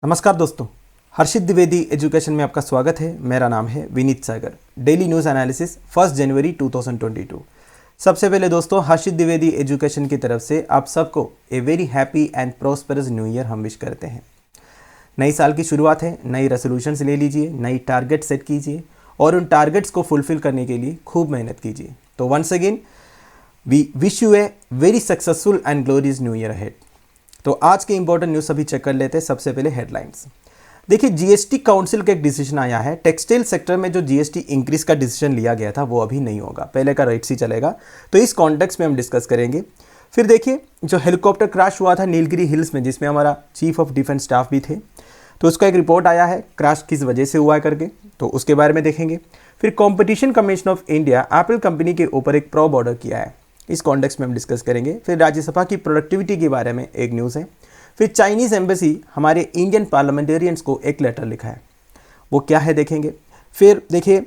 नमस्कार दोस्तों, हर्षित द्विवेदी एजुकेशन में आपका स्वागत है। मेरा नाम है विनीत सागर। डेली न्यूज़ एनालिसिस 1 जनवरी 2022। सबसे पहले दोस्तों, हर्षित द्विवेदी एजुकेशन की तरफ से आप सबको ए very happy and prosperous new year हम विश करते हैं। नई साल की शुरुआत है, नई रेजोल्यूशंस ले लीजिए, नई टारगेट सेट कीजिए और उन टारगेट्स को फुलफिल करने के लिए खूब मेहनत कीजिए। तो once again we wish you a very successful and glorious new year ahead. तो आज के इंपॉर्टेंट न्यूज़ अभी चेक कर लेते हैं। सबसे पहले हेडलाइंस देखिए, जीएसटी काउंसिल का एक डिसीजन आया है। टेक्सटाइल सेक्टर में जो जीएसटी इंक्रीज का डिसीजन लिया गया था वो अभी नहीं होगा, पहले का रेट्स ही चलेगा। तो इस कॉन्टेक्स्ट में हम डिस्कस करेंगे। फिर देखिए, जो हेलीकॉप्टर क्रैश हुआ था नीलगिरी हिल्स में, जिसमें हमारा चीफ ऑफ डिफेंस स्टाफ भी थे, तो उसका एक रिपोर्ट आया है क्रैश किस वजह से हुआ है करके, तो उसके बारे में देखेंगे। फिर competition commission of India Apple company के ऊपर एक प्रॉब ऑर्डर किया है, इस कॉन्टेक्स्ट में हम डिस्कस करेंगे। फिर राज्यसभा की प्रोडक्टिविटी के बारे में एक न्यूज़ है। फिर चाइनीज़ एम्बेसी हमारे इंडियन पार्लियामेंटेरियंस को एक लेटर लिखा है, वो क्या है देखेंगे। फिर देखिए,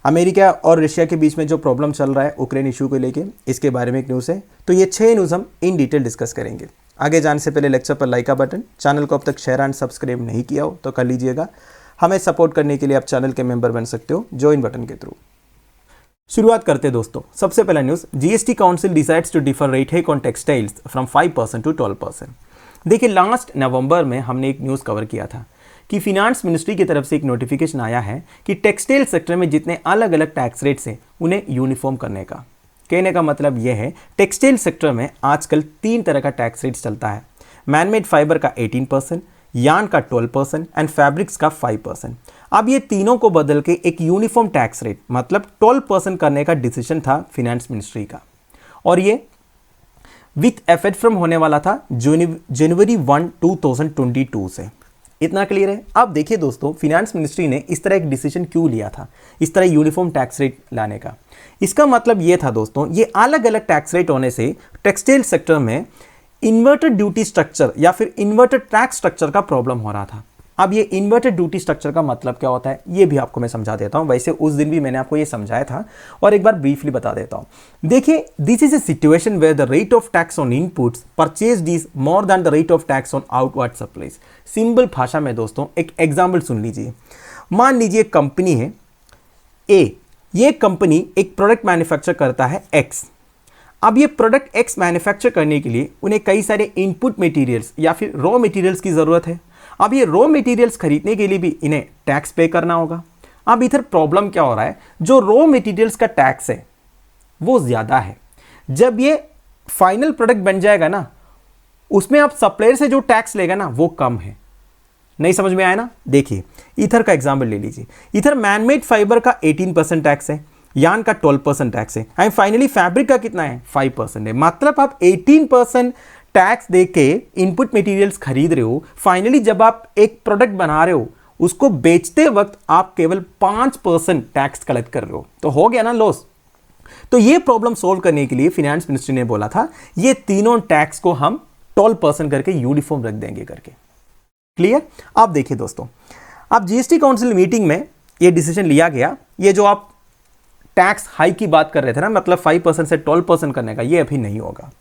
अमेरिका और रशिया के बीच में जो प्रॉब्लम चल रहा है यूक्रेन इशू को लेके, इसके बारे में एक न्यूज़ है। तो ये 6 न्यूज़ हम इन डिटेल डिस्कस करेंगे। आगे जाने से पहले लेक्चर पर लाइक का बटन, चैनल को अब तक शेयर एंड सब्सक्राइब नहीं किया हो तो कर लीजिएगा। हमें सपोर्ट करने के लिए आप चैनल के मेंबर बन सकते हो ज्वाइन बटन के थ्रू। शुरुआत करते हैं दोस्तों। सबसे पहला news, GST council decides to defer rate hike on textiles from 5% to 12%। देखिए, लास्ट नवंबर में हमने एक न्यूज़ कवर किया था कि फिनांस मिनिस्ट्री की तरफ से एक नोटिफिकेशन आया है कि टेक्सटाइल सेक्टर में जितने अलग अलग टैक्स रेट्स हैं उन्हें यूनिफॉर्म करने का। कहने का मतलब यह है, टेक्सटाइल सेक्टर में आजकल 3 तरह का टैक्स रेट्स चलता है। मैनमेड फाइबर का 18%, यार्न का 12% एंड फैब्रिक्स का 5%। अब ये तीनों को बदल के एक यूनिफॉर्म टैक्स रेट मतलब 12% करने का डिसीजन था फिनांस मिनिस्ट्री का, और ये विथ इफेक्ट फ्रॉम होने वाला था जनवरी 1, 2022 से। इतना क्लियर है। अब देखिए दोस्तों, फिनांस मिनिस्ट्री ने इस तरह एक डिसीजन क्यों लिया था, इस तरह यूनिफॉर्म टैक्स रेट लाने का। इसका मतलब ये था दोस्तों, ये अलग अलग टैक्स रेट होने से टेक्सटाइल सेक्टर में इन्वर्टेड ड्यूटी स्ट्रक्चर या फिर इन्वर्टेड टैक्स स्ट्रक्चर का प्रॉब्लम हो रहा था। अब ये इन्वर्टेड ड्यूटी स्ट्रक्चर का मतलब क्या होता है, ये भी आपको मैं समझा देता हूं। वैसे उस दिन भी मैंने आपको ये समझाया था और एक बार ब्रीफली बता देता हूं। देखिए, this is a situation where the rate of tax on inputs purchased is more than the rate of tax on outward supplies. Simple भाषा में दोस्तों एक एग्जाम्पल सुन लीजिए। मान लीजिए कंपनी है ए, ये कंपनी एक प्रोडक्ट मैन्युफैक्चर करता है एक्स। अब ये प्रोडक्ट एक्स मैन्युफैक्चर करने के लिए उन्हें कई सारे इनपुट मटेरियल्स या फिर रॉ मटेरियल्स की ज़रूरत है। अब ये रॉ मटेरियल्स खरीदने के लिए भी इन्हें टैक्स पे करना होगा। अब इधर प्रॉब्लम क्या हो रहा है, जो रॉ मटेरियल्स का टैक्स है वो ज़्यादा है। जब ये फाइनल प्रोडक्ट बन जाएगा ना, उसमें आप सप्लायर से जो टैक्स लेगा ना वो कम है। नहीं समझ में आया ना? देखिए, इधर का एग्जाम्पल ले लीजिए। इधर मैनमेड फाइबर का 18% टैक्स है, यार्न का 12% टैक्स है एंड फाइनली फैब्रिक का कितना है, 5% है। मतलब आप 18% टैक्स देके इनपुट मटेरियल्स खरीद रहे हो, फाइनली जब आप एक प्रोडक्ट बना रहे हो उसको बेचते वक्त आप केवल 5% टैक्स कलेक्ट कर रहे हो, तो हो गया ना लॉस। तो ये प्रॉब्लम सोल्व करने के लिए फिनांस मिनिस्ट्री ने बोला था ये तीनों टैक्स को हम 12% करके यूनिफॉर्म रख देंगे करके। क्लियर? अब देखिए दोस्तों, अब जीएसटी काउंसिल मीटिंग में ये डिसीजन लिया गया। ये जो आप टैक्स हाइक की बात कर रहे थे ना, मतलब 5% से 12% करने का, ये अभी नहीं होगा।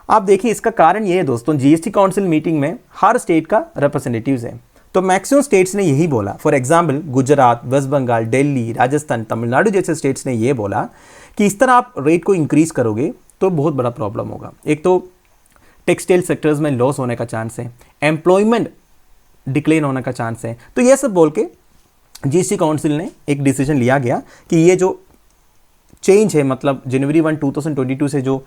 आप देखिए, इसका कारण ये है दोस्तों, जीएसटी काउंसिल मीटिंग में हर स्टेट का रिप्रेजेंटेटिव्स है, तो मैक्सिमम स्टेट्स ने यही बोला। फॉर एग्जांपल गुजरात, वेस्ट बंगाल, दिल्ली, राजस्थान, तमिलनाडु जैसे स्टेट्स ने ये बोला कि इस तरह आप रेट को इंक्रीज करोगे तो बहुत बड़ा प्रॉब्लम होगा। एक तो टेक्सटाइल सेक्टर्स में लॉस होने का चांस है, एम्प्लॉयमेंट डिक्लाइन होने का चांस है। तो ये सब बोल के जीएसटी काउंसिल ने एक डिसीजन लिया गया कि ये जो चेंज है, मतलब जनवरी 1, 2022 से जो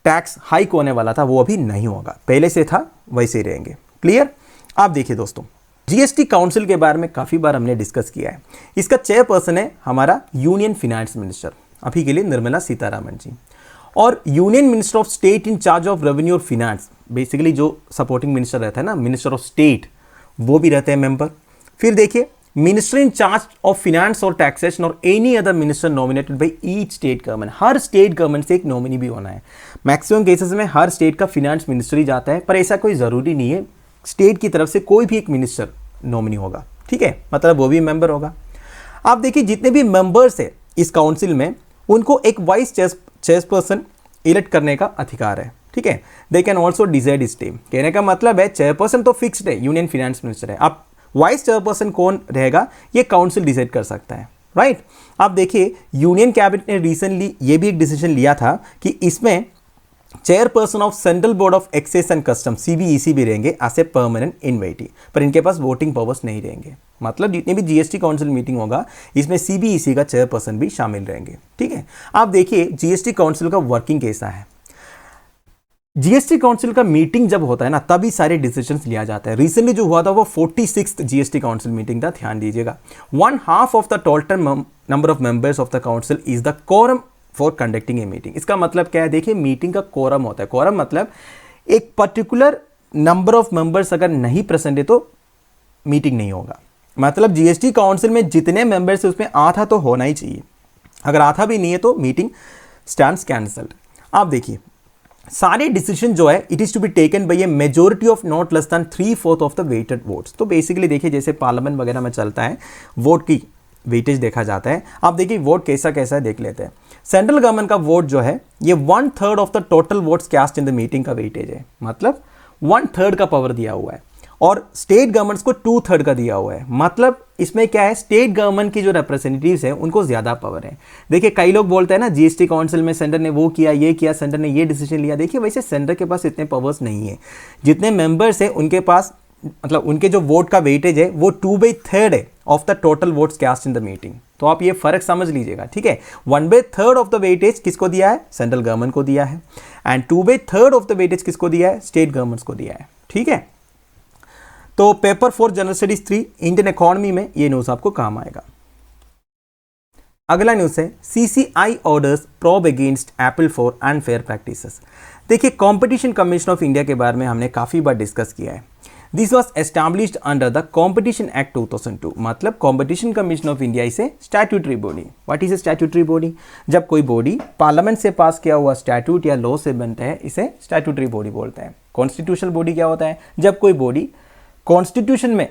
टैक्स हाइक होने वाला था वो अभी नहीं होगा, पहले से था वैसे ही रहेंगे। क्लियर? आप देखिए दोस्तों, जीएसटी काउंसिल के बारे में काफ़ी बार हमने डिस्कस किया है। इसका चेयरपर्सन है हमारा यूनियन फिनांस मिनिस्टर, अभी के लिए निर्मला सीतारामन जी, और union minister of state in charge of revenue और फिनांस, बेसिकली जो सपोर्टिंग मिनिस्टर रहता है ना, मिनिस्टर ऑफ स्टेट, वो भी रहते हैं मेंबर। फिर देखिए, minister in charge of finance और टैक्सेशन और any other minister nominated by each state government. Her state government से एक नॉमिनी भी होना है। मैक्सिमम केसेस में हर स्टेट का फिनांस मिनिस्टर ही जाता है, पर ऐसा कोई ज़रूरी नहीं है। स्टेट की तरफ से कोई भी एक मिनिस्टर नॉमिनी होगा, ठीक है, मतलब वो भी मेंबर होगा। आप देखिए, जितने भी मेंबर्स है इस काउंसिल में, उनको एक वाइस चेयरपर्सन इलेक्ट करने का अधिकार है, ठीक है। दे कैन ऑल्सो डिसाइड इस टीम, कहने का मतलब है चेयरपर्सन तो फिक्स्ड है, यूनियन फाइनेंस मिनिस्टर है। अब वाइस चेयरपर्सन कौन रहेगा ये काउंसिल डिसाइड कर सकता है, राइट। आप देखिए यूनियन कैबिनेट ने रिसेंटली ये भी एक डिसीजन लिया था कि इसमें chairperson of central board of excise and custom CBEC भी रहेंगे एज ए परमानेंट इनवाइटी, पर इनके पास वोटिंग पावर्स नहीं रहेंगे। मतलब जितनी भी GST काउंसिल मीटिंग होगा इसमें CBEC का चेयरपर्सन भी शामिल रहेंगे, ठीक है। आप देखिए GST काउंसिल का वर्किंग कैसा है। GST काउंसिल का मीटिंग जब होता है ना तभी सारे डिसीजंस लिया जाता है। रिसेंटली जो हुआ था वो 46th GST काउंसिल मीटिंग था, ध्यान दीजिएगा। 1/2 of the total number of members of the council is the quorum for conducting a meeting. इसका मतलब क्या है, देखिए मीटिंग का कोरम होता है। कोरम मतलब एक पर्टिकुलर नंबर ऑफ मेंबर्स अगर नहीं प्रेजेंट है तो मीटिंग नहीं होगा। मतलब GST काउंसिल में जितने मेंबर्स है उसमें आधा तो होना ही चाहिए, अगर आधा भी नहीं है तो मीटिंग स्टैंड्स कैंसल्ड। आप देखिए सारे डिसीजन जो है it is to be taken by a majority of not less than 3/4 of the weighted votes. तो बेसिकली देखिए जैसे पार्लियामेंट वगैरह में चलता है वोट की वेटेज देखा जाता है। आप देखिए वोट कैसा कैसा है देख लेते हैं। सेंट्रल गवर्नमेंट का वोट जो है ये 1/3 of the total votes cast in the meeting का वेटेज है, मतलब 1/3 का पावर दिया हुआ है। और स्टेट गवर्नमेंट्स को 2/3 का दिया हुआ है। मतलब इसमें क्या है, स्टेट गवर्नमेंट की जो रिप्रेजेंटेटिव्स हैं उनको ज्यादा पावर है। देखिए कई लोग बोलते हैं ना GST काउंसिल में सेंटर ने वो किया, ये किया, सेंटर ने ये डिसीजन लिया। देखिए वैसे सेंटर के पास इतने पावर्स नहीं है। जितने मेंबर्स हैं उनके पास, मतलब उनके जो वोट का वेटेज है वो 2/3 है of the total votes cast in the meeting. तो आप ये फर्क समझ लीजिएगा, ठीक है। 1/3 ऑफ द वेटेज किसको दिया है, सेंट्रल गवर्नमेंट को दिया है, एंड 2/3 ऑफ द वेटेज किसको दिया है, स्टेट गवर्नमेंट्स को दिया है, ठीक है। तो paper 4 general studies 3 Indian economy में ये न्यूज आपको काम आएगा। अगला न्यूज है CCI orders probe against Apple for unfair practices. देखिए कंपटीशन कमीशन ऑफ इंडिया के बारे में हमने काफी बार डिस्कस किया है। This was established under the competition act 2002। मतलब competition commission of India is a statutory body. What is a statutory body? जब कोई बॉडी पार्लियामेंट से पास किया हुआ स्टैट्यूट या लॉ से बनता है इसे स्टैट्यूटरी बॉडी बोलते हैं। कॉन्स्टिट्यूशनल बॉडी क्या होता है, जब कोई बॉडी कॉन्स्टिट्यूशन में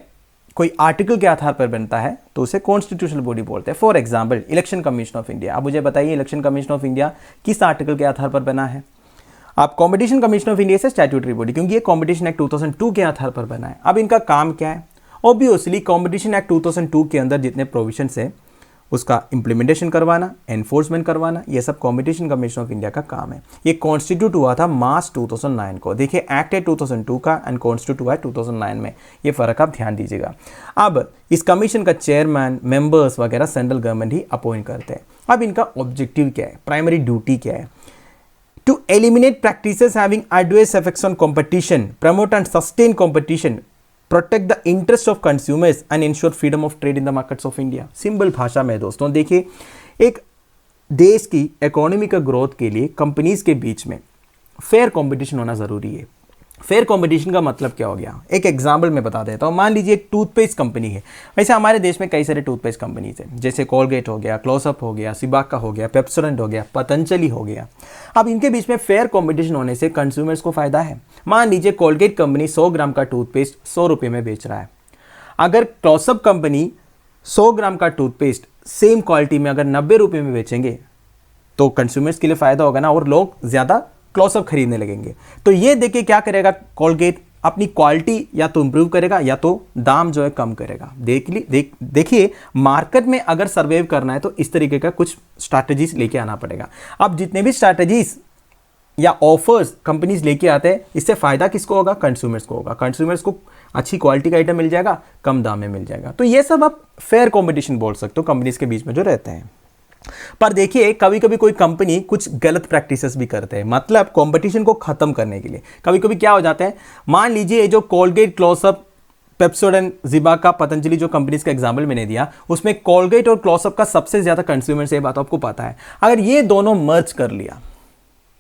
कोई आर्टिकल के आधार पर बनता है तो उसे कॉन्स्टिट्यूशनल बॉडी बोलते हैं। For example election commission of India. अब मुझे बताइए इलेक्शन कमीशन ऑफ इंडिया किस आर्टिकल के आधार पर बना है? आप कॉम्पिटिशन कमीशन ऑफ इंडिया से स्टैट्यूटरी बॉडी, क्योंकि ये कॉम्पिटिशन एक्ट 2002 के आधार पर बना है। अब इनका काम क्या है? ऑब्वियसली कॉम्पिटिशन एक्ट 2002 के अंदर जितने प्रोविजंस है उसका इंप्लीमेंटेशन करवाना, एनफोर्समेंट करवाना, ये सब कॉम्पिटिशन कमीशन ऑफ इंडिया का काम है। ये कॉन्स्टिट्यूट हुआ था मार्च 2009 को। देखिए एक्ट है 2002 का एंड कॉन्स्टिट्यूट हुआ है 2009 में। ये फर्क आप ध्यान दीजिएगा। अब इस कमीशन का चेयरमैन, मेंबर्स वगैरह सेंट्रल गवर्नमेंट ही अपॉइंट करते हैं। अब इनका ऑब्जेक्टिव क्या है, प्राइमरी ड्यूटी क्या है? To eliminate practices having adverse effects on competition, promote and sustain competition, protect the interest of consumers and ensure freedom of trade in the markets of India। Simple भाषा में दोस्तों देखिए, एक देश की इकोनॉमी का ग्रोथ के लिए कंपनीज के बीच में फेयर कंपटीशन होना ज़रूरी है। फेयर कंपटीशन का मतलब क्या हो गया, एक एग्जांपल मैं बता देता हूँ। मान लीजिए एक टूथपेस्ट कंपनी है। वैसे हमारे देश में कई सारे टूथपेस्ट कंपनीज हैं, जैसे कोलगेट हो गया, क्लोजअप हो गया, सिबाका हो गया, पेप्सोडेंट हो गया, पतंजलि हो गया। अब इनके बीच में फेयर कंपटीशन होने से कंज्यूमर्स को फायदा है। मान लीजिए कोलगेट कंपनी 100 ग्राम का टूथपेस्ट 100 रुपये में बेच रहा है। अगर क्लोजअप कंपनी 100 ग्राम का टूथपेस्ट सेम क्वालिटी में अगर 90 रुपये में बेचेंगे तो कंज्यूमर्स के लिए फायदा होगा ना, और लोग ज़्यादा क्लोजअप खरीदने लगेंगे। तो ये देखिए क्या करेगा, कोलगेट अपनी क्वालिटी या तो इंप्रूव करेगा या तो दाम जो है कम करेगा। देखिए मार्केट में अगर सर्वाइव करना है तो इस तरीके का कुछ स्ट्रैटेजीज लेके आना पड़ेगा। अब जितने भी स्ट्रैटेजीज या ऑफर्स कंपनीज लेके आते हैं इससे फायदा किसको होगा, कंज्यूमर्स को होगा। कंज्यूमर्स को अच्छी क्वालिटी का आइटम मिल जाएगा, कम दाम में मिल जाएगा। तो ये सब आप फेयर कंपटीशन बोल सकते हो कंपनीज के बीच में जो रहते हैं। पर देखिए कभी कभी कोई कंपनी कुछ गलत प्रैक्टिसेस भी करते हैं, मतलब कंपटीशन को खत्म करने के लिए। कभी कभी क्या हो जाता है, मान लीजिए जो कोलगेट, क्लोजअप, पेप्सोडेंट, जिबाका, पतंजलि जो कंपनीज का एग्जाम्पल मैंने दिया उसमें कोलगेट और क्लोजअप का सबसे ज्यादा कंज्यूमर्स, ये बात आपको पता है। अगर ये दोनों मर्ज कर लिया,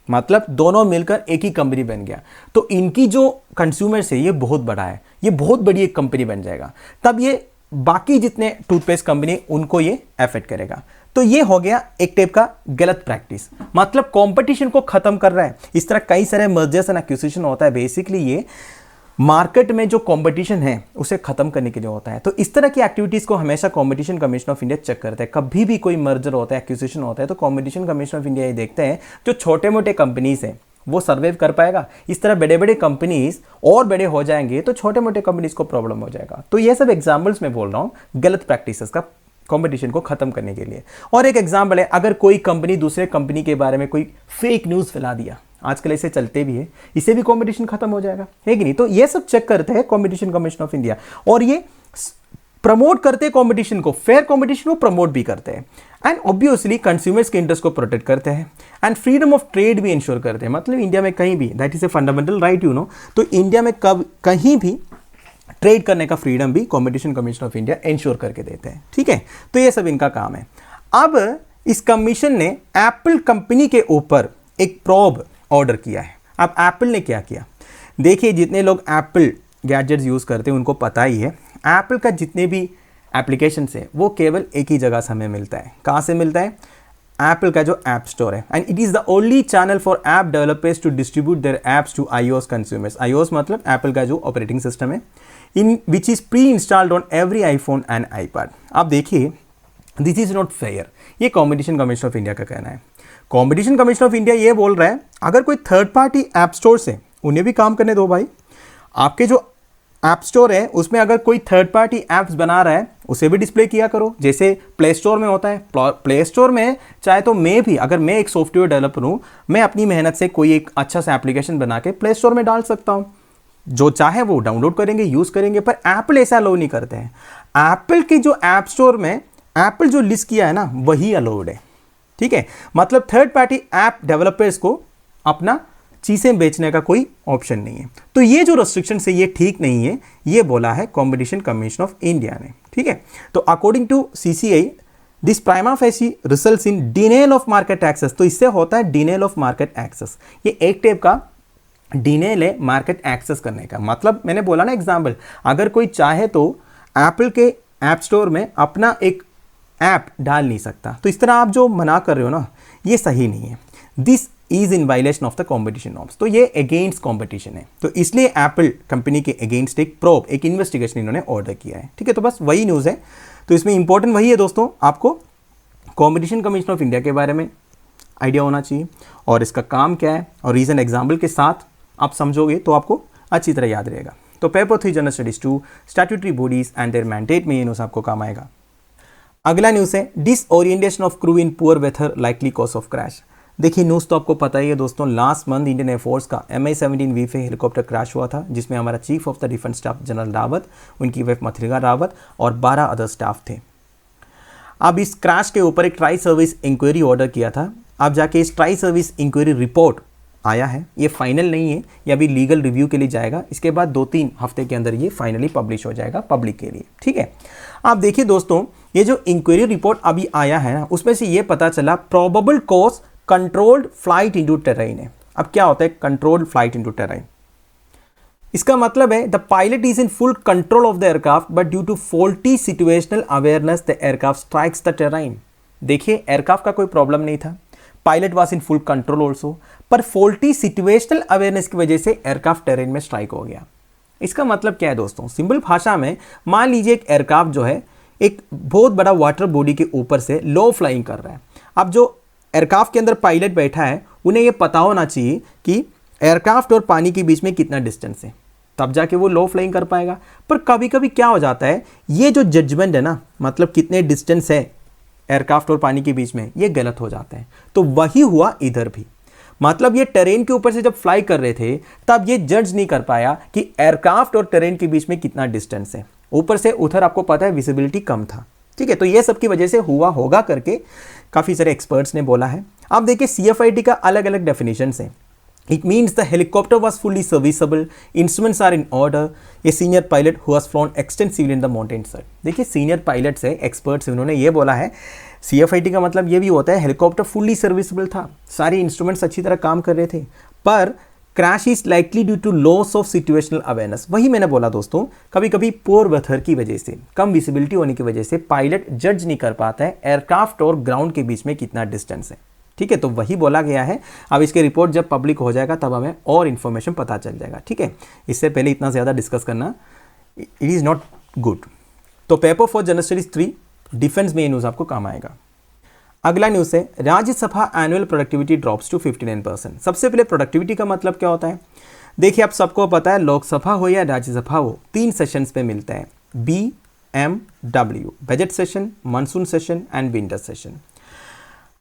मतलब दोनों मिलकर एक ही कंपनी बन गया, तो इनकी जो कंज्यूमर्स है ये बहुत बड़ा है, ये बहुत बड़ी एक कंपनी बन जाएगा। तब ये बाकी जितने टूथपेस्ट कंपनी उनको ये अफेक्ट करेगा। तो ये हो गया एक टाइप का गलत प्रैक्टिस, मतलब कंपटीशन को खत्म कर रहा है। इस तरह कई सारे मर्जर्स एंड एक्विजिशन होता है। बेसिकली ये मार्केट में जो कंपटीशन है उसे खत्म करने के लिए होता है। तो इस तरह की एक्टिविटीज को हमेशा competition commission of India check करता है। कभी भी कोई मर्जर होता है, एक्विजिशन होता है, तो कॉम्पिटिशन कमीशन ऑफ इंडिया ये देखते हैं जो छोटे मोटे कंपनीज हैं वो सर्वाइव कर पाएगा? इस तरह बड़े बड़े कंपनीज और बड़े हो जाएंगे तो छोटे मोटे कंपनीज को प्रॉब्लम हो जाएगा। तो ये सब एग्जाम्पल्स मैं बोल रहा हूँ गलत प्रैक्टिसेस का कंपटीशन को खत्म करने के लिए। और एक एग्जाम्पल है, अगर कोई कंपनी दूसरे कंपनी के बारे में कोई फेक न्यूज़ फैला दिया, आजकल ऐसे चलते भी है, इससे भी कंपटीशन खत्म हो जाएगा, है कि नहीं? तो ये सब चेक करते हैं कंपटीशन कमीशन ऑफ इंडिया, और ये प्रमोट करते हैं कंपटीशन को, फेयर कंपटीशन को प्रमोट भी करते हैं, एंड ऑब्वियसली कंज्यूमर्स के इंटरेस्ट को प्रोटेक्ट करते हैं, एंड फ्रीडम ऑफ ट्रेड भी इंश्योर करते हैं। मतलब इंडिया में कहीं भी, that is a fundamental right you know, तो इंडिया में कहीं भी ट्रेड करने का फ्रीडम भी competition commission of India ensure करके देते हैं, ठीक है? तो ये सब इनका काम है। अब इस कमीशन ने एप्पल कंपनी के ऊपर एक प्रोब ऑर्डर किया है। अब एप्पल ने क्या किया, देखिए जितने लोग एप्पल गैजेट्स यूज़ करते हैं उनको पता ही है, एप्पल का जितने भी एप्लीकेशंस है वो केवल एक ही जगह से हमें मिलता है। कहाँ से मिलता है? एप्पल का जो ऐप स्टोर है, and it is the only channel for app developers to distribute their apps to iOS consumers. iOS मतलब एप्पल का जो ऑपरेटिंग सिस्टम है, in which is pre installed on every iPhone and iPad. आप देखिए, this is not fair, ये competition commission of India का कहना है। कॉम्पिटिशन कमीशन ऑफ इंडिया ये बोल रहा है अगर कोई थर्ड पार्टी ऐप स्टोर से, उन्हें भी काम करने दो भाई। आपके जो ऐप स्टोर है उसमें अगर कोई थर्ड पार्टी ऐप्स बना रहा है उसे भी डिस्प्ले किया करो, जैसे प्ले स्टोर में होता है। प्ले स्टोर में चाहे तो मैं भी, अगर मैं एक सॉफ्टवेयर डेवलपर हूँ, मैं अपनी मेहनत से कोई एक अच्छा सा एप्लीकेशन बना के प्ले स्टोर में डाल सकता हूँ, जो चाहे वो डाउनलोड करेंगे, यूज़ करेंगे। पर एप्पल ऐसा अलाउ नहीं करते हैं। एप्पल की जो ऐप स्टोर में एप्पल जो लिस्ट किया है ना, वही अलाउड है, ठीक है? मतलब थर्ड पार्टी ऐप डेवलपर्स को अपना चीज़ें बेचने का कोई ऑप्शन नहीं है। तो ये जो रेस्ट्रिक्शन है ये ठीक नहीं है, ये बोला है कॉम्पिटिशन कमीशन ऑफ इंडिया ने, ठीक है? तो according to CCI this prima facie results in denial of market access. तो इससे होता है डिनेल ऑफ मार्केट एक्सेस, ये एक टाइप का डिनेल है मार्केट एक्सेस करने का। मतलब मैंने बोला ना एग्जाम्पल, अगर कोई चाहे तो एप्पल के ऐप स्टोर में अपना एक ऐप डाल नहीं सकता, तो इस तरह आप जो मना कर रहे हो ना, ये सही नहीं है। This is in violation of the competition norms, तो ये अगेंस्ट कॉम्पिटिशन है। तो इसलिए एप्पल कंपनी के अगेंस्ट एक प्रोब, एक इन्वेस्टिगेशन इन्होंने ऑर्डर किया है, ठीक है? तो बस वही न्यूज़ है। तो इसमें इंपॉर्टेंट वही है दोस्तों, आपको कॉम्पिटिशन कमीशन ऑफ इंडिया के बारे में आइडिया होना चाहिए और इसका काम क्या है, और रीज़न एग्जाम्पल के साथ आप समझोगे तो आपको अच्छी तरह याद रहेगा। तो paper 3 general studies 2 statutory bodies and their mandate में ये न्यूज़ आपको काम आएगा। अगला न्यूज़ है disorientation of crew in poor weather likely cause of crash. देखिए न्यूज़ तो आपको पता ही है दोस्तों, लास्ट मंथ इंडियन एयरफोर्स का MH17 वीफे हेलीकॉप्टर क्रैश हुआ था, जिसमें हमारा chief of the defence staff general Rawat, उनकी वाइफ मथुरिका रावत और 12 अदर स्टाफ थे। अब इस क्रैश के ऊपर एक ट्राई सर्विस इंक्वायरी ऑर्डर किया था। अब जाके इस ट्राई सर्विस इंक्वायरी रिपोर्ट आया है, ये फाइनल नहीं है, ये अभी लीगल रिव्यू के लिए जाएगा। इसके बाद 2-3 हफ्ते के अंदर ये फाइनली पब्लिश हो जाएगा पब्लिक के लिए, ठीक है? आप देखिए दोस्तों, ये जो इंक्वायरी रिपोर्ट अभी आया है ना, उसमें से ये पता चला probable cause controlled flight into terrain है। अब क्या होता है कंट्रोल्ड फ्लाइट इनटू टेरेन? इसका मतलब है the pilot is in full control of the aircraft but due to faulty situational awareness the aircraft strikes the terrain. देखिए एयरक्राफ्ट का कोई प्रॉब्लम नहीं था, pilot was in full control also, पर faulty situational awareness की वजह से aircraft terrain में स्ट्राइक हो गया। इसका मतलब क्या है दोस्तों? सिंपल भाषा में मान लीजिए एक एयरक्राफ्ट जो है एक बहुत बड़ा वाटर बॉडी के ऊपर से लो फ्लाइंग कर रहा है। अब जो एयरक्राफ्ट के अंदर पायलट बैठा है, उन्हें यह पता होना चाहिए कि एयरक्राफ्ट और पानी के बीच में कितना डिस्टेंस है, तब जाके वो लो फ्लाइंग कर पाएगा। पर कभी कभी क्या हो जाता है, ये जो जजमेंट है ना, मतलब कितने डिस्टेंस है एयरक्राफ्ट और पानी के बीच में, ये गलत हो जाता है। तो वही हुआ इधर भी। मतलब ये टेरेन के ऊपर से जब फ्लाई कर रहे थे तब ये जज नहीं कर पाया कि एयरक्राफ्ट और टेरेन के बीच में कितना डिस्टेंस है। ऊपर से उधर आपको पता है विजिबिलिटी कम था, ठीक है? तो ये सब की वजह से हुआ होगा करके काफ़ी सारे एक्सपर्ट्स ने बोला है। अब देखिए CFIT का अलग अलग डेफिनेशन है। It means the helicopter was fully serviceable, instruments are in order, a senior pilot who has flown extensively in the mountain side. देखिए सीनियर पायलट्स है, एक्सपर्ट्स, उन्होंने ये बोला है CFIT का मतलब ये भी होता है हेलीकॉप्टर फुल्ली सर्विसेबल था, सारे इंस्ट्रूमेंट्स अच्छी तरह काम कर रहे थे, पर crash is likely due to loss of situational awareness. वही मैंने बोला दोस्तों, कभी कभी पुअर वेदर की वजह से, कम विजिबिलिटी होने की वजह से पायलट जज नहीं कर पाता है एयरक्राफ्ट और ग्राउंड के बीच में कितना डिस्टेंस है, ठीक है? तो वही बोला गया है। अब इसके रिपोर्ट जब पब्लिक हो जाएगा तब हमें और इन्फॉर्मेशन पता चल जाएगा, ठीक है? इससे पहले इतना ज़्यादा डिस्कस करना इट इज़ नॉट गुड। तो पेपर 4 जनरल स्टडीज 3 डिफेंस में ये न्यूज़ आपको काम आएगा। अगला न्यूज़ है Rajya Sabha annual productivity drops to 59%। सबसे पहले प्रोडक्टिविटी का मतलब क्या होता है? देखिए आप सबको पता है लोकसभा हो या राज्यसभा हो 3 सेशंस पे मिलते हैं, BMW, budget session, monsoon session and winter session.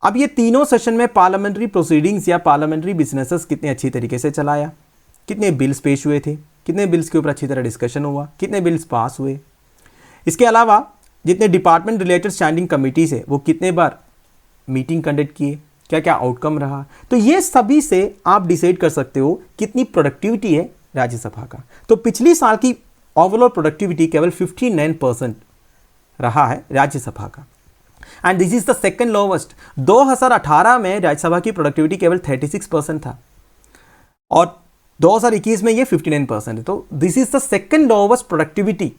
अब ये तीनों सेशन में पार्लियामेंट्री प्रोसीडिंग्स या पार्लियामेंट्री बिजनेसेस कितने अच्छी तरीके से चलाया, कितने बिल्स पेश हुए थे, कितने बिल्स के ऊपर अच्छी तरह डिस्कशन हुआ, कितने बिल्स पास हुए। इसके अलावा जितने डिपार्टमेंट रिलेटेड स्टैंडिंग कमिटीज है वो कितने बार मीटिंग कंडक्ट किए, क्या क्या आउटकम रहा। तो ये सभी से आप डिसाइड कर सकते हो कितनी प्रोडक्टिविटी है राज्यसभा का। तो पिछली साल की ओवरऑल प्रोडक्टिविटी केवल 59% रहा है राज्यसभा का, and this is the second lowest. 2018 में राज्यसभा की प्रोडक्टिविटी केवल 36% था और 2021 में ये 59% है। तो this is the second lowest productivity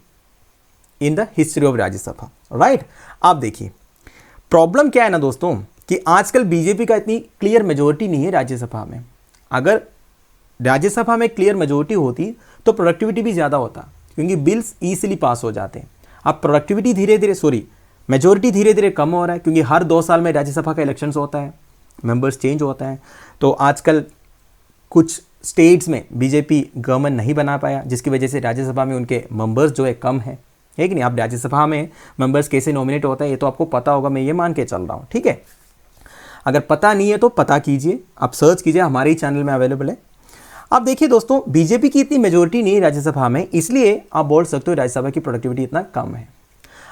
in the history of Rajya Sabha, right. आप देखिए प्रॉब्लम क्या है ना दोस्तों कि आजकल बीजेपी का इतनी क्लियर मेजोरिटी नहीं है राज्यसभा में। अगर राज्यसभा में क्लियर मेजोरिटी होती तो प्रोडक्टिविटी भी ज़्यादा होता, क्योंकि बिल्स ईजिली पास हो जाते हैं। अब प्रोडक्टिविटी धीरे धीरे मेजोरिटी धीरे धीरे कम हो रहा है, क्योंकि हर 2 साल में राज्यसभा का इलेक्शंस होता है, मेंबर्स चेंज होता है। तो आजकल कुछ स्टेट्स में बीजेपी गवर्नमेंट नहीं बना पाया, जिसकी वजह से राज्यसभा में उनके मेंबर्स जो है कम है कि नहीं। अब राज्यसभा में मेंबर्स कैसे नॉमिनेट होता है ये तो आपको पता होगा, मैं ये मान के चल रहा हूँ, ठीक है। अगर पता नहीं है तो पता कीजिए, आप सर्च कीजिए, हमारे ही चैनल में अवेलेबल है। अब देखिए दोस्तों बीजेपी की इतनी मेजोरिटी नहीं है राज्यसभा में, इसलिए आप बोल सकते हो राज्यसभा की प्रोडक्टिविटी इतना कम है।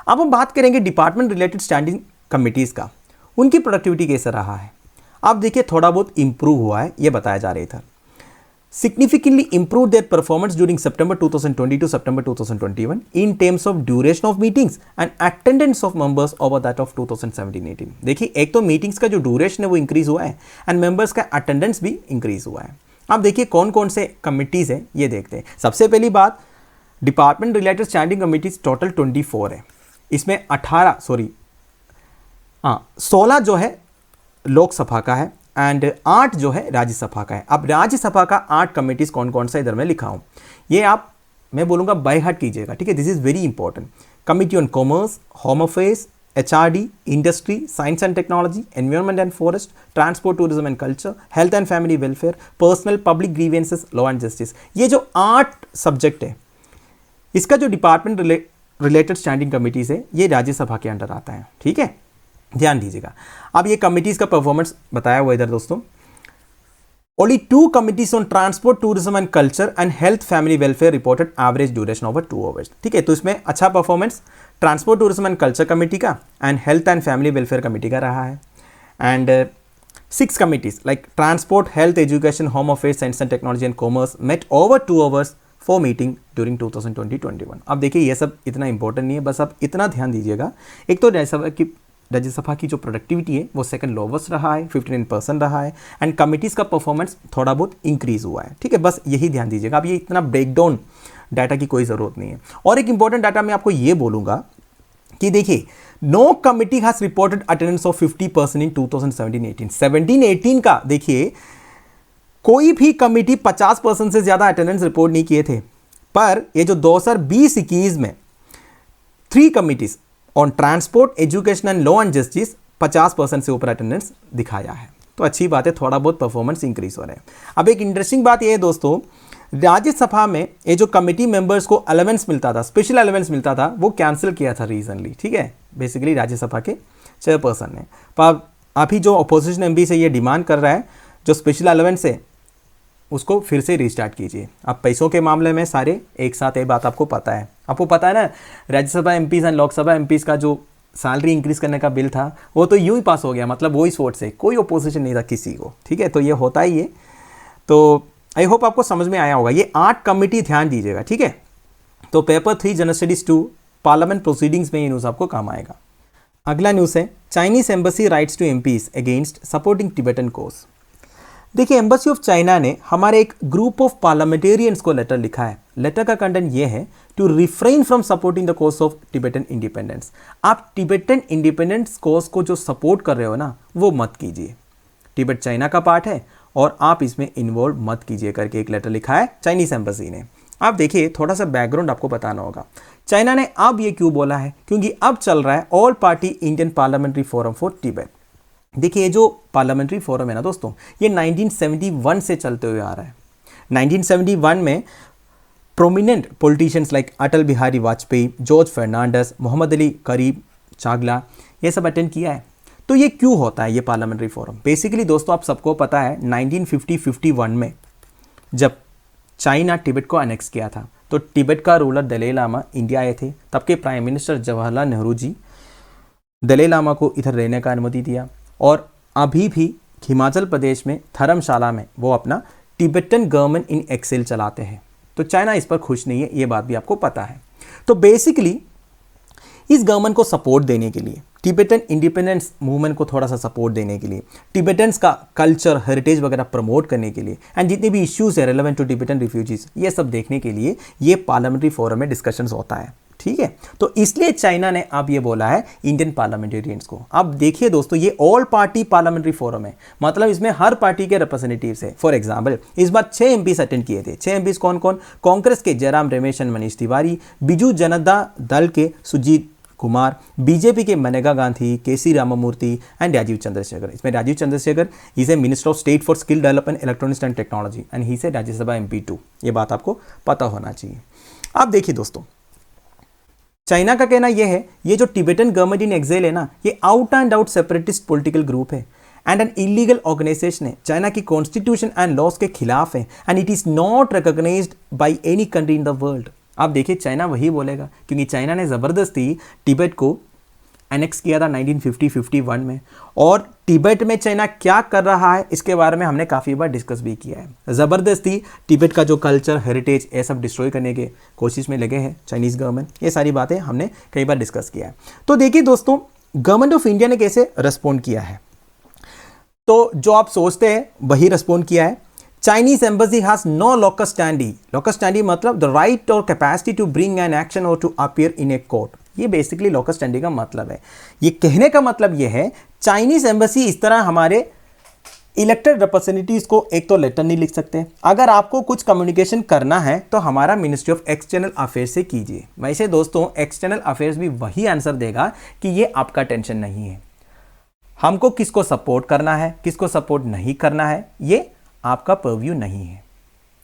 अब हम बात करेंगे डिपार्टमेंट रिलेटेड स्टैंडिंग कमिटीज़ का, उनकी प्रोडक्टिविटी कैसे रहा है। आप देखिए थोड़ा बहुत इंप्रूव हुआ है, ये बताया जा रहा था। significantly improved their performance during September 2020 to September 2021 in terms of duration of meetings and attendance of members over that of 2017-18। देखिए एक तो मीटिंग्स का जो ड्यूरेशन है वो इंक्रीज हुआ है एंड मेंबर्स का अटेंडेंस भी इंक्रीज हुआ है। अब देखिए कौन कौन से कमिटीज़ हैं ये देखते हैं। सबसे पहली बात department related standing committees total 24 है, इसमें 16 जो है लोकसभा का है एंड 8 जो है राज्यसभा का है। अब राज्यसभा का 8 कमिटीज़ कौन कौन सा इधर मैं लिखा हूँ, ये आप मैं बोलूँगा बाय हार्ट कीजिएगा, ठीक है। This is very important. Committee on commerce, home affairs, HRD, industry, science and technology, environment and forest, transport, tourism and culture, health and family welfare, personal, public grievances, law and justice. ये जो 8 subject है इसका जो department related standing committees है ये राज्यसभा के under आता है, ठीक है, ध्यान दीजिएगा। अब ये कमिटीज़ का परफॉर्मेंस बताया हुआ इधर दोस्तों। Only 2 committees on transport, tourism and culture and health family welfare reported average duration over 2 hours, ठीक है। तो इसमें अच्छा performance transport, tourism and culture committee का and health and family welfare committee का रहा है। And 6 committees like transport, health, education, home affairs, science and technology and commerce met over 2 hours for meeting during 2020-21। अब देखिए ये सब इतना important नहीं है, बस आप इतना ध्यान दीजिएगा। एक तो राज्यसभा की जो प्रोडक्टिविटी है वो सेकंड लोवेस्ट रहा है, 59% रहा है एंड कमिटीज़ का परफॉर्मेंस थोड़ा बहुत इंक्रीज हुआ है, ठीक है। बस यही ध्यान दीजिएगा। अब ये इतना ब्रेकडाउन डाटा की कोई ज़रूरत नहीं है। और एक इंपॉर्टेंट डाटा मैं आपको ये बोलूँगा कि देखिए no committee has reported attendance of 50% in 2017-18। 17-18 का देखिए कोई भी कमिटी 50% से ज़्यादा अटेंडेंस रिपोर्ट नहीं किए थे, पर ये जो 2020-21 में 3 committees on transport, education and law and justice 50% से ऊपर अटेंडेंस दिखाया है। तो अच्छी बात है, थोड़ा बहुत परफॉर्मेंस इंक्रीज हो रहा है। अब एक इंटरेस्टिंग बात यह है दोस्तों, राज्यसभा में ये जो कमिटी मेंबर्स को अलावेंस मिलता था, स्पेशल अलावेंस मिलता था, वो कैंसिल किया था रीजनली, ठीक है। बेसिकली राज्यसभा के चेयरपर्सन ने। पर अभी जो अपोजिशन एमपी से ये डिमांड कर रहा है जो स्पेशल अलावेंस है उसको फिर से रिस्टार्ट कीजिए। अब पैसों के मामले में सारे एक साथ, ये बात आपको पता है। आपको पता है ना Rajya Sabha MPs and Lok Sabha MPs का जो सैलरी इंक्रीज करने का बिल था वो तो यूं ही पास हो गया, मतलब वो इस वोट से, कोई अपोजिशन नहीं था किसी को, ठीक है। तो ये होता ही है। तो आई होप आपको समझ में आया होगा। ये 8 कमिटी ध्यान दीजिएगा, ठीक है। तो paper 3 general studies 2 parliament proceedings में ये न्यूज़ आपको काम आएगा। अगला न्यूज़ है Chinese embassy writes to MPs against supporting Tibetan cause. देखिए एम्बेसी ऑफ चाइना ने हमारे एक ग्रुप ऑफ पार्लियामेंटेरियंस को लेटर लिखा है। लेटर का कंटेंट ये है to refrain from supporting the cause of Tibetan independence. आप टिबेटन इंडिपेंडेंस कोर्स को जो सपोर्ट कर रहे हो ना वो मत कीजिए। तिब्बत चाइना का पार्ट है और आप इसमें इन्वॉल्व मत कीजिए करके एक लेटर लिखा है चाइनीज एम्बेसी ने। आप देखिए थोड़ा सा बैकग्राउंड आपको बताना होगा। चाइना ने अब ये क्यों बोला है, क्योंकि अब चल रहा है all party Indian parliamentary forum for Tibet. देखिए ये जो पार्लियामेंट्री फोरम है ना दोस्तों, ये 1971 से चलते हुए आ रहा है। 1971 में prominent politicians like Atal Bihari Vajpayee, George Fernandez, Mohammad Ali करीब चागला, ये सब अटेंड किया है। तो ये क्यों होता है ये पार्लियामेंट्री फोरम? बेसिकली दोस्तों आप सबको पता है 1950-51 में जब चाइना तिब्बत को अनेक्स किया था, तो तिब्बत का रूलर दलाई लामा इंडिया आए थे। तब के प्राइम मिनिस्टर जवाहरलाल नेहरू जी दलाई लामा को इधर रहने का अनुमति दिया, और अभी भी हिमाचल प्रदेश में धर्मशाला में वो अपना तिब्बतन गवर्नमेंट इन एक्सेल चलाते हैं। तो चाइना इस पर खुश नहीं है, ये बात भी आपको पता है। तो बेसिकली इस गवर्नमेंट को सपोर्ट देने के लिए, तिब्बतन इंडिपेंडेंस मूवमेंट को थोड़ा सा सपोर्ट देने के लिए, तिब्बतन्स का कल्चर हेरिटेज वगैरह प्रमोट करने के लिए, एंड जितने भी इश्यूज है रेलेवेंट टू तिब्बतन रिफ्यूजीज, ये सब देखने के लिए ये पार्लियामेंट्री फोरम में डिस्कशंस होता है। ठीक है, तो इसलिए चाइना ने अब ये बोला है इंडियन पार्लियामेंटेरियंस को। अब देखिए दोस्तों, ये ऑल पार्टी पार्लियामेंट्री फोरम है, मतलब इसमें हर पार्टी के रिप्रेजेंटेटिव्स है। फॉर एग्जांपल इस बार 6 एमपीस अटेंड किए थे। 6 एमपीस कौन कौन? कांग्रेस के जयराम रमेश एंड मनीष तिवारी, बिजू जनता दल के सुजीत कुमार, बीजेपी के मेनका गांधी, केसी रामामूर्ति एंड राजीव चंद्रशेखर। इसमें Rajeev Chandrasekhar is a minister of state for skill development, electronics and technology, and he से राज्यसभा MP2। ये बात आपको पता होना चाहिए। अब देखिए दोस्तों, चाइना का कहना यह है ये जो तिब्बतन गवर्नमेंट इन एक्सेल है ना, ये out and out separatist political group है एंड एन इलीगल ऑर्गेनाइजेशन है, चाइना की कॉन्स्टिट्यूशन एंड लॉज के खिलाफ है, and it is not recognized by any country in the world. आप देखिए चाइना वही बोलेगा, क्योंकि चाइना ने ज़बरदस्ती तिब्बत को एनेक्स किया था 1950-51 में, और तिब्बत में चाइना क्या कर रहा है इसके बारे में हमने काफ़ी बार डिस्कस भी किया है। ज़बरदस्ती तिब्बत का जो कल्चर हेरिटेज ये सब डिस्ट्रॉय करने के कोशिश में लगे हैं चाइनीज़ गवर्नमेंट, ये सारी बातें हमने कई बार डिस्कस किया है। तो देखिए दोस्तों, गवर्नमेंट ऑफ इंडिया ने कैसे रिस्पॉन्ड किया है, तो जो आप सोचते हैं वही रिस्पॉन्ड किया है। Chinese embassy has no locus standi। Locus standi मतलब the right or capacity to bring an action or to appear in a court। ये बेसिकली locus standi का मतलब है। ये कहने का मतलब ये है चाइनीज एम्बेसी इस तरह हमारे इलेक्टेड रिप्रेजेंटेटिव्स को एक तो लेटर नहीं लिख सकते। अगर आपको कुछ कम्युनिकेशन करना है तो हमारा मिनिस्ट्री ऑफ एक्सटर्नल अफेयर्स से कीजिए। वैसे दोस्तों एक्सटर्नल अफेयर्स भी वही आंसर देगा कि ये आपका टेंशन नहीं है, हमको किसको सपोर्ट करना है किसको सपोर्ट नहीं करना है ये आपका परव्यू नहीं है,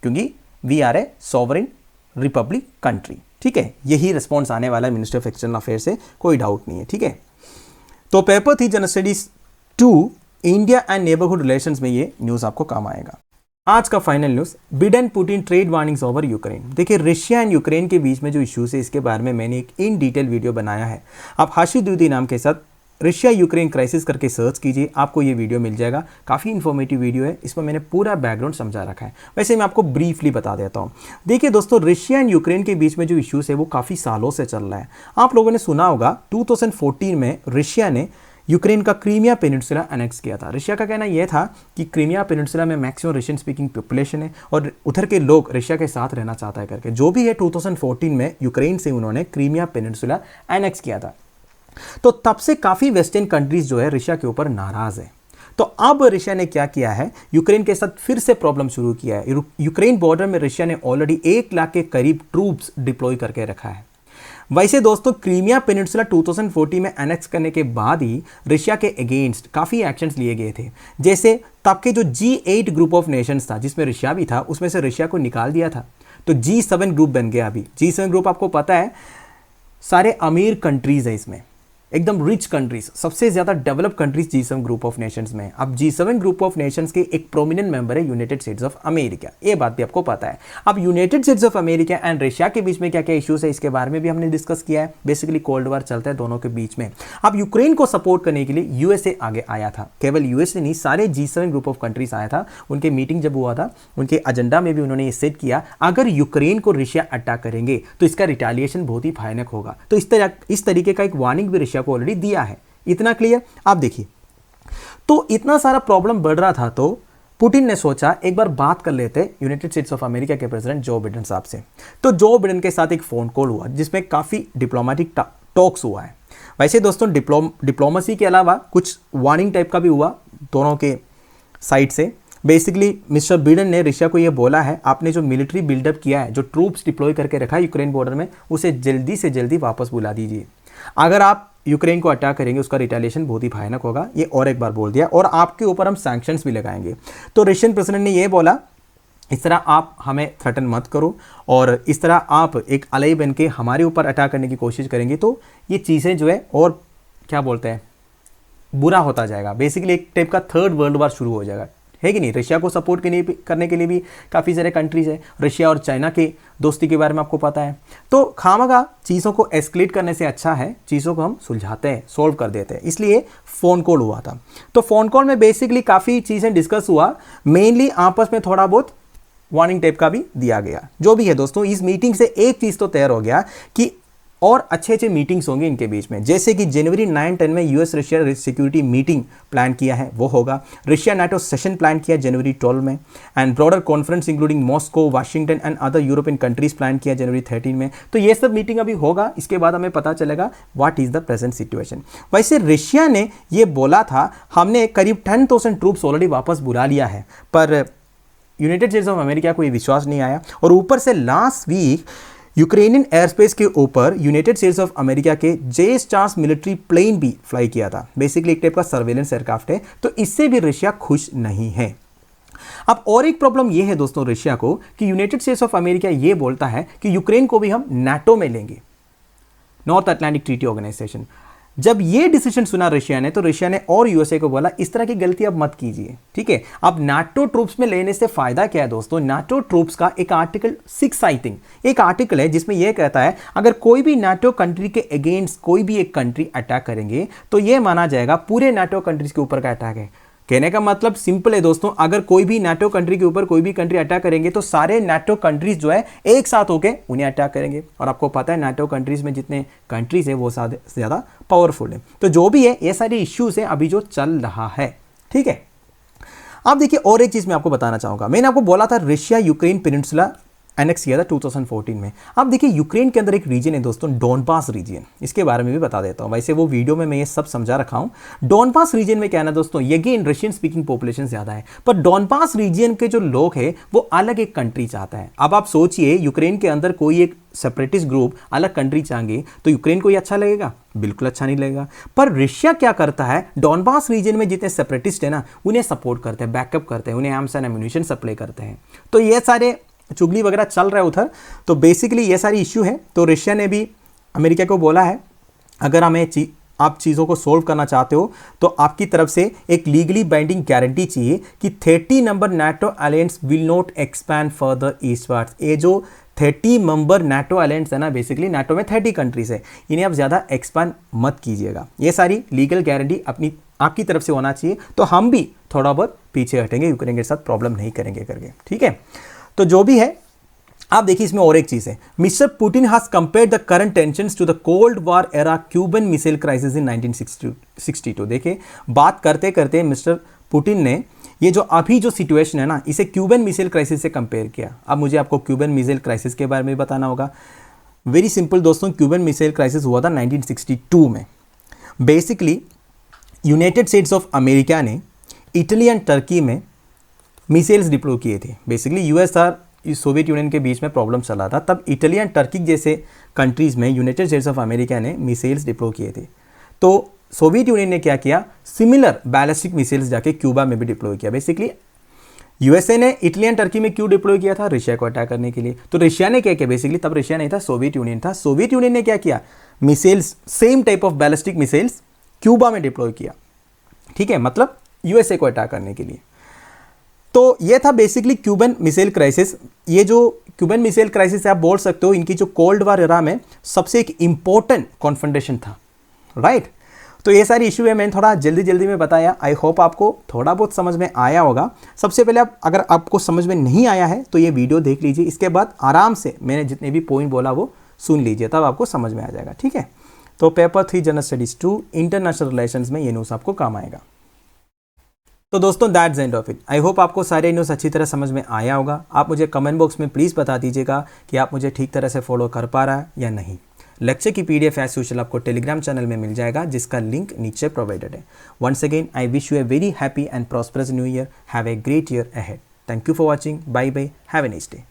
क्योंकि we are a sovereign republic country. ठीक है, यही रिस्पॉन्स आने वाला है मिनिस्ट्री ऑफ एक्सटर्नल अफेयर्स से, कोई डाउट नहीं है। ठीक है, तो पेपर थी general studies 2 India and neighbourhood relations में ये न्यूज़ आपको काम आएगा। आज का final news, Biden Putin trade warnings over Ukraine. देखिए रशिया एंड यूक्रेन के बीच में जो इश्यूज है इसके बारे में मैंने एक इन डिटेल वीडियो बनाया है। आप हाशिद द्विवेदी नाम के साथ रशिया यूक्रेन क्राइसिस करके सर्च कीजिए, आपको ये वीडियो मिल जाएगा। काफ़ी इन्फॉर्मेटिव वीडियो है, इसमें मैंने पूरा बैकग्राउंड समझा रखा है। वैसे मैं आपको ब्रीफली बता देता हूँ। देखिए दोस्तों, रशिया एंड यूक्रेन के बीच में जो इश्यूज है वो काफ़ी सालों से चल रहा है। आप लोगों ने सुना होगा 2014 में रशिया ने यूक्रेन का क्रीमिया पेनिनसुला अनेक्स किया था। रशिया का कहना यह था कि क्रीमिया पेनिनसुला में मैक्सिमम रशियन स्पीकिंग पॉपुलेशन है और उधर के लोग रशिया के साथ रहना चाहता है करके। जो भी है 2014 में यूक्रेन से उन्होंने क्रीमिया पेनिनसुला अनेक्स किया था। तो तब से काफ़ी वेस्टर्न कंट्रीज जो है रशिया के ऊपर नाराज़ है। तो अब रशिया ने क्या किया है, यूक्रेन के साथ फिर से प्रॉब्लम शुरू किया है। यूक्रेन बॉर्डर में रशिया ने ऑलरेडी 1 लाख के करीब ट्रूप्स डिप्लॉय करके रखा है। वैसे दोस्तों क्रीमिया पेनिनसुला 2014 में एनेक्स करने के बाद ही रशिया के अगेंस्ट काफ़ी एक्शंस लिए गए थे। जैसे तब के जो G8 ग्रुप ऑफ नेशंस था जिसमें रशिया भी था, उसमें से रशिया को निकाल दिया था, तो G7 ग्रुप बन गया। अभी G7 ग्रुप आपको पता है सारे अमीर कंट्रीज है, इसमें एकदम रिच कंट्रीज, सबसे ज़्यादा develop countries G7 group of Nations में। अब G7 ग्रुप ऑफ नेशंस के एक प्रोमिनेंट मेंबर है यूनाइटेड स्टेट्स ऑफ अमेरिका, ये बात भी आपको पता है। अब United states of America and Russia के बीच में क्या क्या इश्यूज है इसके बारे में भी हमने डिस्कस किया है। बेसिकली कोल्ड वार चलता है दोनों के बीच में। अब यूक्रेन को सपोर्ट करने के लिए यूएसए आगे आया था। केवल यूएसए नहीं, सारे G7 ग्रुप ऑफ कंट्रीज आया था। उनके मीटिंग जब हुआ था उनके एजेंडा में भी उन्होंने ये सेट किया, अगर यूक्रेन को रशिया अटैक करेंगे तो इसका रिटेलिएशन बहुत ही भयानक होगा। तो इस तरीके का एक वार्निंग भी रशिया को ऑलरेडी दिया है। इतना क्लियर? आप देखिए, तो इतना सारा प्रॉब्लम बढ़ रहा था तो पुतिन ने सोचा एक बार बात कर लेते यूनाइटेड स्टेट्स ऑफ अमेरिका के प्रेसिडेंट जो बिडेन साहब से। तो जो बिडेन के साथ एक फ़ोन कॉल हुआ जिसमें काफ़ी डिप्लोमेटिक टॉक्स हुआ है। वैसे दोस्तों डिप्लोमेसी के अलावा कुछ वार्निंग टाइप का भी हुआ दोनों के साइड से। बेसिकली मिस्टर बिडेन ने रशिया को यह बोला है, आपने जो मिलिट्री बिल्डअप किया है, जो ट्रूप्स डिप्लॉय करके रखा है यूक्रेन बॉर्डर में, उसे जल्दी से जल्दी वापस बुला दीजिए। अगर आप यूक्रेन को अटैक करेंगे उसका रिटेलिएशन बहुत ही भयानक होगा, ये और एक बार बोल दिया, और आपके ऊपर हम सैंक्शंस भी लगाएंगे। तो रशियन प्रेसिडेंट ने ये बोला इस तरह आप हमें थ्रेटन मत करो, और इस तरह आप एक अलाई बन के हमारे ऊपर अटैक करने की कोशिश करेंगे तो ये चीज़ें जो है और क्या बोलते हैं बुरा होता जाएगा। बेसिकली एक टाइप का थर्ड वर्ल्ड वार शुरू हो जाएगा, है कि नहीं। रशिया को सपोर्ट करने के लिए भी काफ़ी सारे कंट्रीज है, रशिया और चाइना के दोस्ती के बारे में आपको पता है। तो खामखा चीज़ों को एस्केलेट करने से अच्छा है चीज़ों को हम सुलझाते हैं, सोल्व कर देते हैं। इसलिए फ़ोन कॉल हुआ था। तो फ़ोन कॉल में बेसिकली काफ़ी चीज़ें डिस्कस हुआ, मेनली आपस में थोड़ा बहुत वार्निंग टाइप का भी दिया गया। जो भी है दोस्तों, इस मीटिंग से एक चीज़ तो तैयार हो गया कि और अच्छे अच्छे मीटिंग्स होंगे इनके बीच में, जैसे कि जनवरी 9-10 में US Russia security meeting plan किया है वो होगा। रशिया नाटो सेशन प्लान किया जनवरी 12 में, and broader conference including Moscow, Washington and other European countries plan किया जनवरी 13 में। तो ये सब मीटिंग अभी होगा, इसके बाद हमें पता चलेगा what is the present situation. वैसे रशिया ने ये बोला था हमने करीब 10,000 ट्रूप्स ऑलरेडी वापस बुला लिया है, पर यूनाइटेड स्टेट्स ऑफ अमेरिका को ये विश्वास नहीं आया, और ऊपर से लास्ट वीक यूक्रेनियन एयरस्पेस के ऊपर यूनाइटेड स्टेट्स ऑफ अमेरिका के जे-स्टार्स मिलिट्री प्लेन भी फ्लाई किया था। बेसिकली एक टाइप का सर्वेलेंस एयरक्राफ्ट है, तो इससे भी रशिया खुश नहीं है। अब और एक प्रॉब्लम यह है दोस्तों रशिया को कि यूनाइटेड स्टेट्स ऑफ अमेरिका ये बोलता है कि यूक्रेन को भी हम नाटो में लेंगे, नॉर्थ अटलांटिक ट्रीटी ऑर्गेनाइजेशन। जब ये डिसीजन सुना रशिया ने, तो रशिया ने और यूएसए को बोला इस तरह की गलती अब मत कीजिए, ठीक है। अब नाटो ट्रूप्स में लेने से फायदा क्या है दोस्तों, नाटो ट्रूप्स का एक आर्टिकल 6 आई थिंक एक आर्टिकल है जिसमें यह कहता है अगर कोई भी नाटो कंट्री के अगेंस्ट कोई भी एक कंट्री अटैक करेंगे तो यह माना जाएगा पूरे नाटो कंट्रीज के ऊपर का अटैक है। कहने का मतलब सिंपल है दोस्तों, अगर कोई भी नाटो कंट्री के ऊपर कोई भी कंट्री अटैक करेंगे तो सारे नाटो कंट्रीज जो है एक साथ होकर उन्हें अटैक करेंगे, और आपको पता है नाटो कंट्रीज में जितने कंट्रीज है वो ज़्यादा पावरफुल है। तो जो भी है ये सारे इश्यूज हैं अभी जो चल रहा है, ठीक है। अब देखिए और एक चीज़ मैं आपको बताना चाहूँगा, मैंने आपको बोला था रशिया यूक्रेन पेनिनसुला एनेक्स किया था 2014 में। अब देखिए यूक्रेन के अंदर एक रीजन है दोस्तों डोनबास रीजन, इसके बारे में भी बता देता हूँ। वैसे वो वीडियो में मैं ये सब समझा रखा हूँ। डोनबास रीजन में क्या है ना दोस्तों, अगेन रशियन स्पीकिंग पॉपुलेशन ज़्यादा है, पर डोनबास रीजन के जो लोग हैं वो अलग एक कंट्री चाहता है। अब आप सोचिए यूक्रेन के अंदर कोई एक सेपरेटिस्ट ग्रुप अलग कंट्री चाहेंगे तो यूक्रेन को ये अच्छा लगेगा? बिल्कुल अच्छा नहीं लगेगा। पर रशिया क्या करता है, डोनबास रीजन में जितने सेपरेटिस्ट है ना उन्हें सपोर्ट करते हैं, बैकअप करते हैं, उन्हें आर्म्स एंड एम्यूनिशन सप्लाई करते हैं। तो ये सारे चुगली वगैरह चल रहा है उधर। तो बेसिकली ये सारी इश्यू है। तो रशिया ने भी अमेरिका को बोला है अगर हमें आप चीज़ों को सोल्व करना चाहते हो तो आपकी तरफ से एक लीगली बाइंडिंग गारंटी चाहिए कि 30 number NATO alliance will not expand further eastwards. ये जो 30 मेंबर नाटो अलायंस है ना, बेसिकली नाटो में 30 कंट्रीज है, इन्हें आप ज़्यादा एक्सपैंड मत कीजिएगा। ये सारी लीगल गारंटी आपकी तरफ से होना चाहिए, तो हम भी थोड़ा बहुत पीछे हटेंगे, यूक्रेन के साथ प्रॉब्लम नहीं करेंगे करके, ठीक है। तो जो भी है आप देखिए इसमें और एक चीज है, mister Putin has compared the current tensions to the cold war era Cuban missile crisis in 1962। देखिए बात करते करते मिस्टर पुतिन ने ये जो अभी जो सिचुएशन है ना इसे क्यूबन मिसाइल क्राइसिस से कंपेयर किया। अब मुझे आपको क्यूबन मिसाइल क्राइसिस के बारे में बताना होगा। वेरी सिंपल दोस्तों, क्यूबन मिसाइल क्राइसिस हुआ था 1962 में। Basically United states of America ने इटली एंड टर्की में मिसाइल्स डिप्लॉय किए थे। बेसिकली यूएस और सोवियत यूनियन के बीच में प्रॉब्लम चला था, तब इटली एंड टर्की जैसे कंट्रीज़ में यूनाइटेड स्टेट्स ऑफ अमेरिका ने मिसाइल्स डिप्लॉय किए थे। तो सोवियत यूनियन ने क्या किया, सिमिलर बैलिस्टिक मिसाइल्स जाके क्यूबा में भी डिप्लॉय किया। बेसिकली यूएसए ने इटली एंड टर्की में क्यों डिप्लॉय किया था, रशिया को अटैक करने के लिए। तो रशिया ने क्या किया, बेसिकली तब रशिया नहीं था, सोवियत यूनियन था। सोवियत यूनियन ने क्या किया, missiles same type of ballistic missiles Cuba में डिप्लॉय किया, ठीक है, मतलब यूएसए को अटैक करने के लिए। तो ये था बेसिकली क्यूबन मिसाइल क्राइसिस। ये जो क्यूबन मिसाइल क्राइसिस आप बोल सकते हो इनकी जो कोल्ड वार एरा में सबसे एक इंपॉर्टेंट कॉन्फ्रंटेशन था, राइट। तो ये सारी इशू है, मैंने थोड़ा जल्दी में बताया। आई होप आपको थोड़ा बहुत समझ में आया होगा। सबसे पहले अगर आपको समझ में नहीं आया है तो ये वीडियो देख लीजिए, इसके बाद आराम से मैंने जितने भी पॉइंट बोला वो सुन लीजिए, तब आपको समझ में आ जाएगा, ठीक है। तो paper 3 general studies 2 international relations में ये न्यूज़ आपको काम आएगा। तो दोस्तों that's end of it. I hope आपको सारे न्यूज़ अच्छी तरह समझ में आया होगा। आप मुझे कमेंट बॉक्स में प्लीज़ बता दीजिएगा कि आप मुझे ठीक तरह से फॉलो कर पा रहा है या नहीं। लेक्चर की PDF एज यूजुअल आपको टेलीग्राम चैनल में मिल जाएगा, जिसका लिंक नीचे प्रोवाइडेड है। Once again I wish you a very happy and prosperous new year. Have a great year ahead. Thank you for watching. Bye bye. Have a nice day.